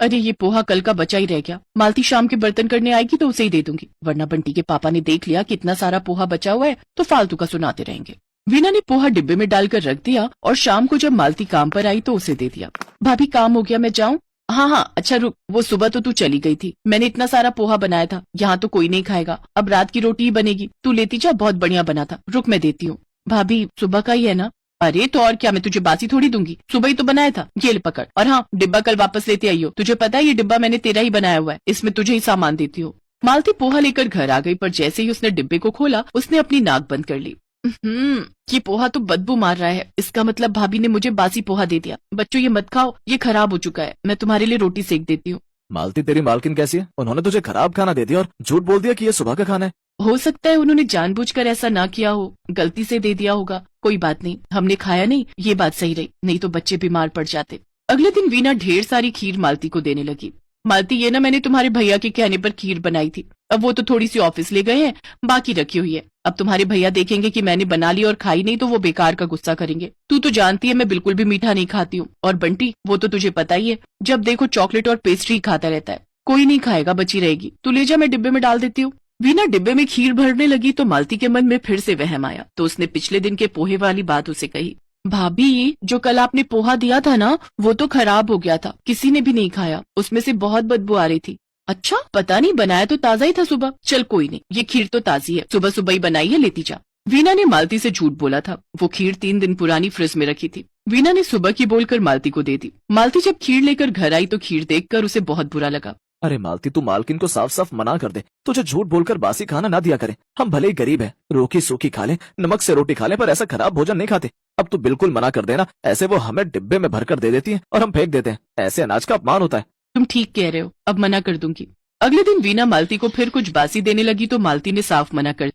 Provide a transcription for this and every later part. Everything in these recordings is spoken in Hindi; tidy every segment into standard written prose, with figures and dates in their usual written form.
अरे ये पोहा कल का बचा ही रह गया। मालती शाम के बर्तन करने आएगी तो उसे ही दे दूंगी, वरना बंटी के पापा ने देख लिया कि इतना सारा पोहा बचा हुआ है तो फालतू का सुनाते रहेंगे। वीना ने पोहा डिब्बे में डालकर रख दिया और शाम को जब मालती काम पर आई तो उसे दे दिया। भाभी काम हो गया, मैं जाऊं? हाँ, अच्छा रुक, वो सुबह तो तू चली गई थी, मैंने इतना सारा पोहा बनाया था, यहाँ तो कोई नहीं खाएगा, अब रात की रोटी ही बनेगी, तू लेती जा, बहुत बढ़िया बना था, रुक मैं देती हूँ। भाभी सुबह का ही है ना? अरे तो और क्या, मैं तुझे बासी थोड़ी दूंगी, सुबह ही तो बनाया था, ये ले पकड़। और हाँ, डिब्बा कल वापस लेते आइयो, तुझे पता है ये डिब्बा मैंने तेरा ही बनाया हुआ है, इसमें तुझे ही सामान देती हूँ। मालती पोहा लेकर घर आ गई, पर जैसे ही उसने डिब्बे को खोला उसने अपनी नाक बंद कर ली। ये पोहा तो बदबू मार रहा है, इसका मतलब भाभी ने मुझे बासी पोहा दे दिया। बच्चों ये मत खाओ, ये खराब हो चुका है, मैं तुम्हारे लिए रोटी सेक देती हूँ। मालती तेरी मालकिन कैसी है? उन्होंने तुझे खराब खाना दे दिया और झूठ बोल दिया कि ये सुबह का खाना है। हो सकता है उन्होंने जानबूझकर ऐसा ना किया हो, गलती से दे दिया होगा, कोई बात नहीं, हमने खाया नहीं, ये बात सही रही, नहीं तो बच्चे बीमार पड़ जाते। अगले दिन वीना ढेर सारी खीर मालती को देने लगी। मालती ये ना मैंने तुम्हारे भैया के कहने पर खीर बनाई थी, अब वो तो थोड़ी सी ऑफिस ले गए हैं, बाकी रखी हुई है, अब तुम्हारे भैया देखेंगे कि मैंने बना ली और खाई नहीं तो वो बेकार का गुस्सा करेंगे। तू तो जानती है मैं बिल्कुल भी मीठा नहीं खाती हूँ, और बंटी वो तो तुझे पता ही है, जब देखो चॉकलेट और पेस्ट्री खाता रहता है, कोई नहीं खाएगा, बची रहेगी, तू ले जा, मैं डिब्बे में डाल देती हूँ। वीना डिब्बे में खीर भरने लगी तो मालती के मन में फिर से वहम आया, तो उसने पिछले दिन के पोहे वाली बात उसे कही। भाभी जो कल आपने पोहा दिया था ना, वो तो खराब हो गया था, किसी ने भी नहीं खाया, उसमें से बहुत बदबू आ रही थी। अच्छा, पता नहीं, बनाया तो ताजा ही था सुबह। चल कोई नहीं, ये खीर तो ताजी है, सुबह सुबह ही बनाई है, लेती जा। वीना ने मालती से झूठ बोला था, वो खीर 3 दिन पुरानी फ्रिज में रखी थी। वीना ने सुबह की बोलकर मालती को दे दी। मालती जब खीर लेकर घर आई तो खीर देखकर उसे बहुत बुरा लगा। अरे मालती, तू मालकिन को साफ साफ मना कर दे, तुझे झूठ बोलकर बासी खाना ना दिया करे, हम भले ही गरीब हैं, रूखी सूखी खा ले, नमक से रोटी खा ले, पर ऐसा खराब भोजन नहीं खाते। अब तू बिल्कुल मना कर देना, ऐसे वो हमें डिब्बे में भरकर दे देती है और हम फेंक देते हैं, ऐसे अनाज का अपमान होता है। तुम ठीक कह रहे हो, अब मना कर दूंगी। अगले दिन वीना मालती को फिर कुछ बासी देने लगी तो मालती ने साफ मना कर,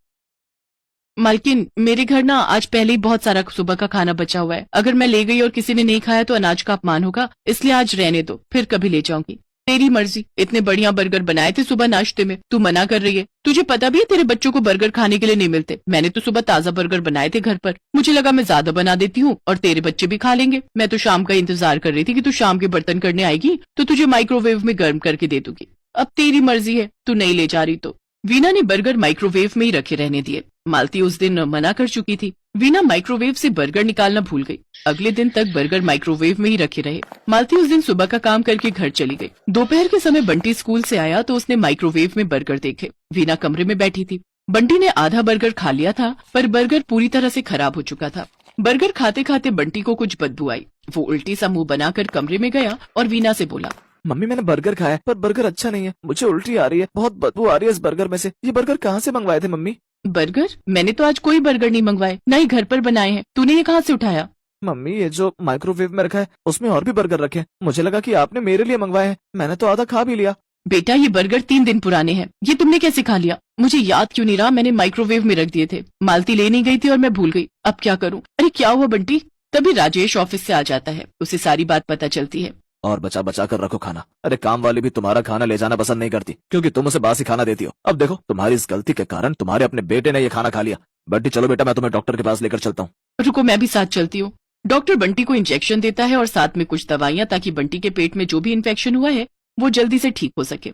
मालकिन मेरे घर ना आज पहले ही बहुत सारा सुबह का खाना बचा हुआ है, अगर मैं ले गई और किसी ने नहीं खाया तो अनाज का अपमान होगा, इसलिए आज रहने दो, फिर कभी ले जाऊंगी। तेरी मर्जी, इतने बढ़िया बर्गर बनाए थे सुबह नाश्ते में, तू मना कर रही है। तुझे पता भी है तेरे बच्चों को बर्गर खाने के लिए नहीं मिलते, मैंने तो सुबह ताजा बर्गर बनाए थे घर पर, मुझे लगा मैं ज्यादा बना देती हूँ और तेरे बच्चे भी खा लेंगे। मैं तो शाम का इंतजार कर रही थी कि तू शाम के बर्तन करने आएगी तो तुझे माइक्रोवेव में गर्म करके दे दूंगी। अब तेरी मर्जी है, तू नहीं ले जा रही तो। वीना ने बर्गर माइक्रोवेव में ही रखे रहने दिए। मालती उस दिन मना कर चुकी थी। वीना माइक्रोवेव से बर्गर निकालना भूल गई। अगले दिन तक बर्गर माइक्रोवेव में ही रखे रहे। मालती उस दिन सुबह का काम करके घर चली गई। दोपहर के समय बंटी स्कूल से आया तो उसने माइक्रोवेव में बर्गर देखे। वीना कमरे में बैठी थी। बंटी ने आधा बर्गर खा लिया था, पर बर्गर पूरी तरह से खराब हो चुका था। बर्गर खाते खाते बंटी को कुछ बदबू आई। वो उल्टी सा मुंह बनाकर कमरे में गया और वीना से बोला, मम्मी मैंने बर्गर खाया पर बर्गर अच्छा नहीं है, मुझे उल्टी आ रही है, बहुत बदबू आ रही है इस बर्गर में से। ये बर्गर कहाँ से मंगवाए थे मम्मी? बर्गर? मैंने तो आज कोई बर्गर नहीं मंगवाए, न ही घर पर बनाए हैं, तूने ये कहाँ से उठाया? मम्मी ये जो माइक्रोवेव में रखा है उसमें और भी बर्गर रखे हैं, मुझे लगा कि आपने मेरे लिए मंगवाए हैं, मैंने तो आधा खा भी लिया। बेटा ये बर्गर 3 दिन पुराने हैं, ये तुमने कैसे खा लिया? मुझे याद क्यों नहीं रहा, मैंने माइक्रोवेव में रख दिए थे। मालती ले नहीं गई थी और मैं भूल गई, अब क्या करूँ? अरे क्या हुआ बंटी? तभी राजेश ऑफिस से आ जाता है, उसे सारी बात पता चलती है। और बचा बचा कर रखो खाना। अरे काम वाली भी तुम्हारा खाना ले जाना पसंद नहीं करती, क्योंकि तुम उसे बासी खाना देती हो। अब देखो तुम्हारी इस गलती के कारण तुम्हारे अपने बेटे ने ये खाना खा लिया। बंटी चलो बेटा, मैं तुम्हें डॉक्टर के पास लेकर चलता हूँ। रुको, मैं भी साथ चलती हूँ। डॉक्टर बंटी को इंजेक्शन देता है और साथ में कुछ दवाइयाँ, ताकि बंटी के पेट में जो भी इन्फेक्शन हुआ है वो जल्दी से ठीक हो सके।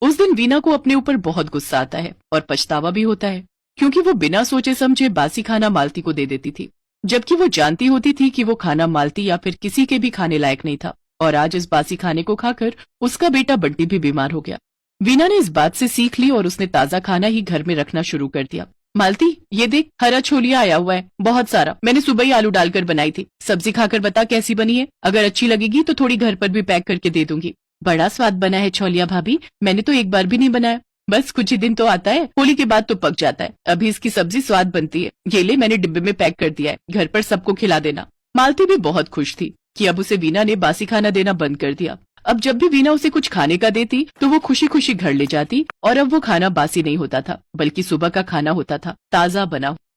उस दिन वीना को अपने ऊपर बहुत गुस्सा आता है और पछतावा भी होता है, क्योंकि वो बिना सोचे समझे बासी खाना मालती को दे देती थी, जबकि वो जानती होती थी कि वो खाना मालती या फिर किसी के भी खाने लायक नहीं था। और आज इस बासी खाने को खाकर उसका बेटा बंटी भी बीमार हो गया। वीना ने इस बात से सीख ली और उसने ताजा खाना ही घर में रखना शुरू कर दिया। मालती ये देख, हरा छोलिया आया हुआ है, बहुत सारा, मैंने सुबह ही आलू डालकर बनाई थी, सब्जी खाकर बता कैसी बनी है, अगर अच्छी लगेगी तो थोड़ी घर पर भी पैक करके दे दूंगी। बड़ा स्वाद बना है छोलिया भाभी, मैंने तो एक बार भी नहीं बनाया, बस कुछ ही दिन तो आता है, होली के बाद तो पक जाता है, अभी इसकी सब्जी स्वाद बनती है, ये ले मैंने डिब्बे में पैक कर दिया है, घर पर सबको खिला देना। मालती भी बहुत खुश थी कि अब उसे वीना ने बासी खाना देना बंद कर दिया। अब जब भी वीना उसे कुछ खाने का देती तो वो खुशी खुशी घर ले जाती, और अब वो खाना बासी नहीं होता था, बल्कि सुबह का खाना होता था, ताजा बना।